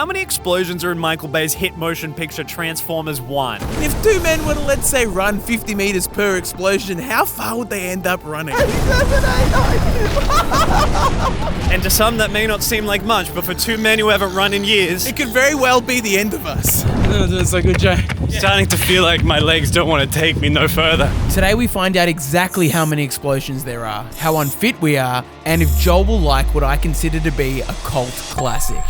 how many explosions are in Michael Bay's hit motion picture Transformers 1? If two men were to, let's say, run 50 meters per explosion, how far would they end up running? And to some that may not seem like much, but for two men who haven't run in years, It could very well be the end of us. That's a good joke. Starting to feel like my legs don't want to take me no further. Today we find out exactly how many explosions there are, how unfit we are, and if Joel will like what I consider to be a cult classic.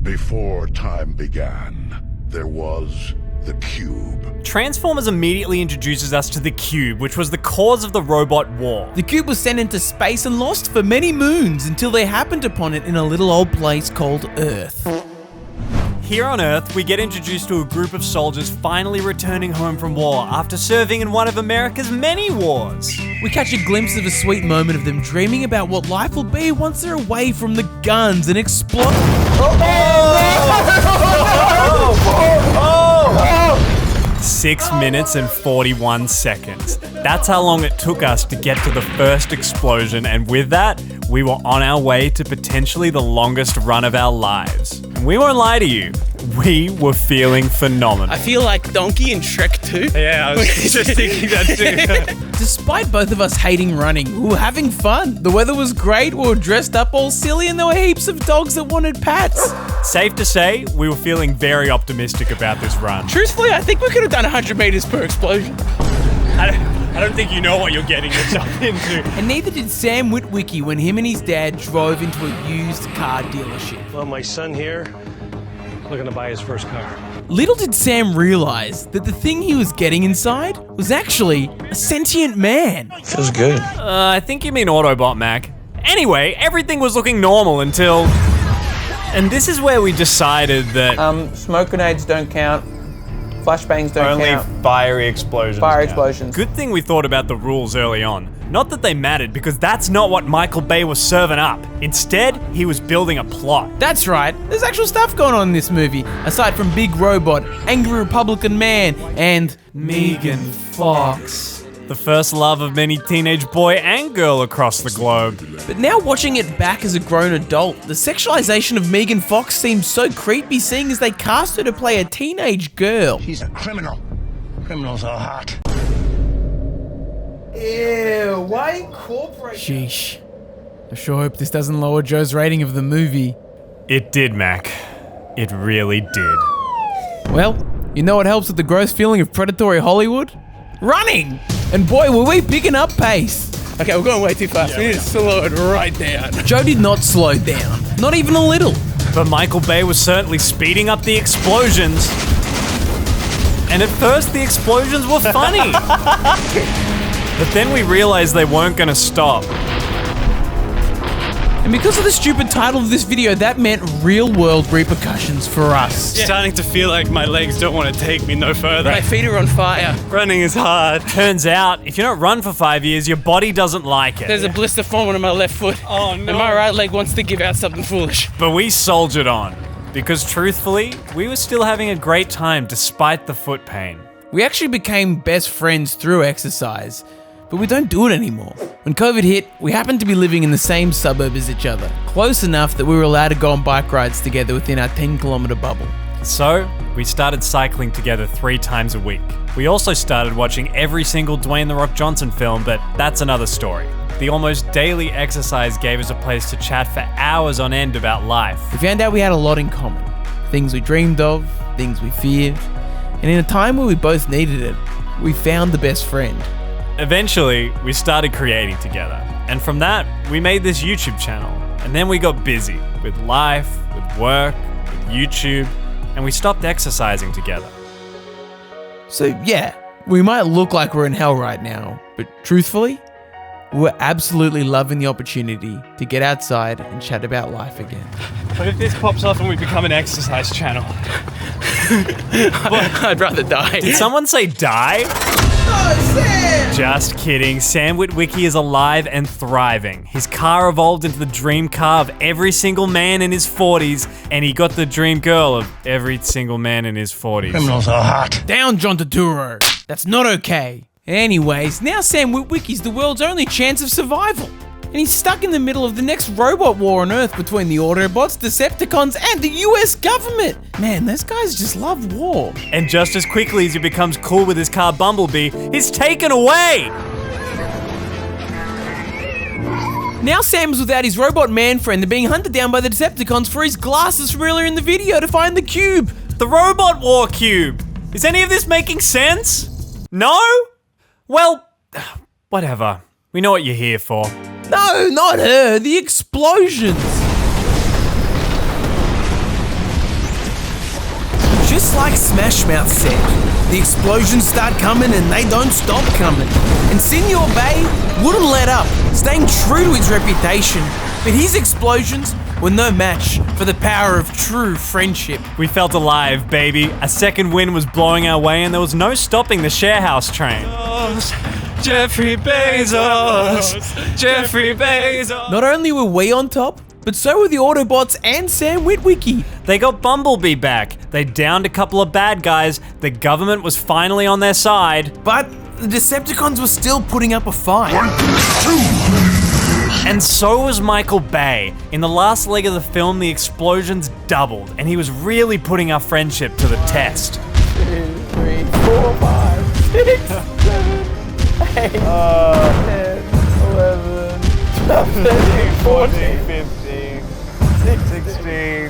Before time began, there was the Cube. Transformers immediately introduces us to the Cube, which was the cause of the robot war. The Cube was sent into space and lost for many moons until they happened upon it in a little old place called Earth. Here on Earth, we get introduced to a group of soldiers finally returning home from war after serving in one of America's many wars. We catch a glimpse of a sweet moment of them dreaming about what life will be once they're away from the guns and explode. 6 minutes and 41 seconds. That's how long it took us to get to the first explosion, and with that, we were on our way to potentially the longest run of our lives. And we won't lie to you, we were feeling phenomenal. I feel like Donkey in Shrek 2. Yeah, I was just thinking that too. Despite both of us hating running, we were having fun. The weather was great, we were dressed up all silly, and there were heaps of dogs that wanted pats. Safe to say, we were feeling very optimistic about this run. Truthfully, I think we could have done 100 meters per explosion. I don't think you know what you're getting yourself into. And neither did Sam Witwicky when him and his dad drove into a used car dealership. Well, my son here, looking to buy his first car. Little did Sam realise that the thing he was getting inside was actually a sentient man. Feels good. I think you mean Autobot, Mac. Anyway, everything was looking normal until... And this is where we decided that... Smoke grenades don't count. Flashbangs don't count. Only fiery explosions. Fire explosions. Good thing we thought about the rules early on. Not that they mattered, because that's not what Michael Bay was serving up. Instead, he was building a plot. That's right, there's actual stuff going on in this movie, aside from Big Robot, Angry Republican Man, and Megan Fox. The first love of many teenage boy and girl across the globe. But now watching it back as a grown adult, the sexualization of Megan Fox seems so creepy, seeing as they cast her to play a teenage girl. He's a criminal. Criminals are hot. Ew, why incorporate? Sheesh. I sure hope this doesn't lower Joe's rating of the movie. It did, Mac. It really did. Well, you know what helps with the gross feeling of predatory Hollywood? Running! And boy, were we picking up pace. Okay, we're going way too fast. We need to slow it right down. Joe did not slow down, not even a little. But Michael Bay was certainly speeding up the explosions. And at first, the explosions were funny. But then we realized they weren't gonna stop. And because of the stupid title of this video, that meant real-world repercussions for us. Yeah. Starting to feel like my legs don't want to take me no further. My feet are on fire. Running is hard. Turns out, if you don't run for 5 years, your body doesn't like it. There's a blister forming on my left foot. Oh no. And my right leg wants to give out something foolish. But we soldiered on. Because truthfully, we were still having a great time despite the foot pain. We actually became best friends through exercise, but we don't do it anymore. When COVID hit, we happened to be living in the same suburb as each other, close enough that we were allowed to go on bike rides together within our 10-kilometre bubble. So, we started cycling together 3 times a week. We also started watching every single Dwayne "The Rock" Johnson film, but that's another story. The almost daily exercise gave us a place to chat for hours on end about life. We found out we had a lot in common. Things we dreamed of, things we feared, and in a time where we both needed it, we found the best friend. Eventually, we started creating together. And from that, we made this YouTube channel. And then we got busy with life, with work, with YouTube, and we stopped exercising together. So yeah, we might look like we're in hell right now, but truthfully, we're absolutely loving the opportunity to get outside and chat about life again. But if this pops off and we become an exercise channel? I'd rather die. Did someone say die? Oh, Sam! Just kidding. Sam Witwicky is alive and thriving. His car evolved into the dream car of every single man in his 40s, and he got the dream girl of every single man in his 40s. Criminals are hot. Down, John Turturro. That's not okay. Anyways, now Sam Witwicky's the world's only chance of survival. and he's stuck in the middle of the next robot war on Earth between the Autobots, Decepticons, and the US government. Man, those guys just love war. And just as quickly as he becomes cool with his car Bumblebee, he's taken away! Now Sam's without his robot man friend. They're being hunted down by the Decepticons for his glasses from earlier in the video to find the cube. The Robot War Cube! Is any of this making sense? No? Well, whatever. We know what you're here for. No, not her. The explosions. Just like Smash Mouth said, the explosions start coming and they don't stop coming. And Senor Bay wouldn't let up, staying true to his reputation. But his explosions were no match for the power of true friendship. We felt alive, baby. A second wind was blowing our way and there was no stopping the Sharehouse train. Jeffrey Bezos! Jeffrey Bezos! Not only were we on top, but so were the Autobots and Sam Witwicky. They got Bumblebee back. They downed a couple of bad guys. The government was finally on their side. But the Decepticons were still putting up a fight. And so was Michael Bay. In the last leg of the film, the explosions doubled, and he was really putting our friendship to the test. 2, 3, 4, 5, 6, 7, 8, 10, 11, 12, 13, 14, 15, 16.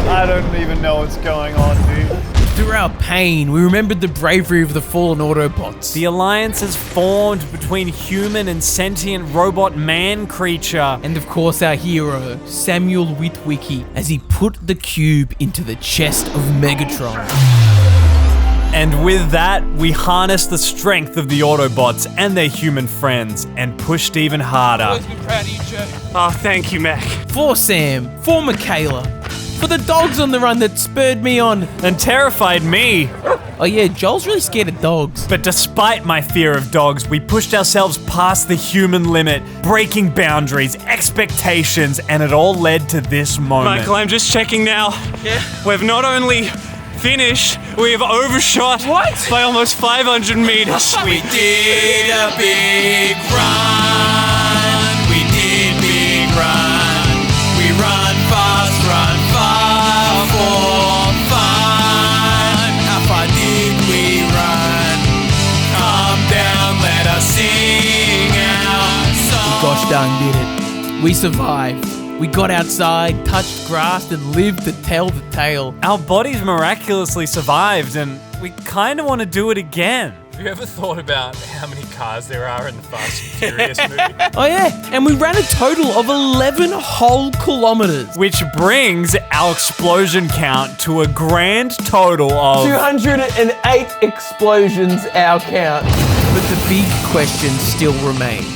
I don't even know what's going on, dude. Through our pain, we remembered the bravery of the fallen Autobots. The alliance has formed between human and sentient robot man creature. And of course our hero, Samuel Witwicky, as he put the cube into the chest of Megatron. And with that, we harnessed the strength of the Autobots and their human friends and pushed even harder. Always been proud of you, Joe. Oh, thank you, Mac. For Sam, for Michaela, for the dogs on the run that spurred me on. And terrified me. Oh yeah, Joel's really scared of dogs. But despite my fear of dogs, we pushed ourselves past the human limit, breaking boundaries, expectations, and it all led to this moment. Michael, I'm just checking now. Yeah? We've not only finished, we have overshot by almost 500 meters. We did a big run. We did big run. We run fast, run far for fun. How far did we run? Come down, let us sing our song. Gosh darn did it. We survived. We got outside, touched grass, and lived to tell the tale. Our bodies miraculously survived, and we kind of want to do it again. Have you ever thought about how many cars there are in the Fast and Furious movie? Oh yeah, and we ran a total of 11 whole kilometers. Which brings our explosion count to a grand total of 208 explosions, our count. But the big question still remains.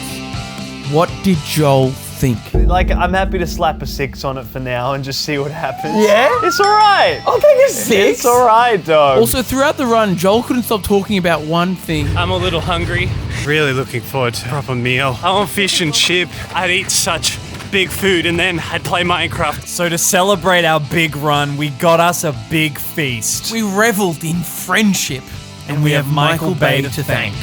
What did Joel think? Like, I'm happy to slap a 6 on it for now and just see what happens. Yeah? It's alright. I'll take a 6. It's alright, dog. Also, throughout the run, Joel couldn't stop talking about one thing. I'm a little hungry. Really looking forward to a proper meal. I want fish and chip. I'd eat such big food and then I'd play Minecraft. So to celebrate our big run, we got us a big feast. We reveled in friendship. And we have Michael Bay to thank.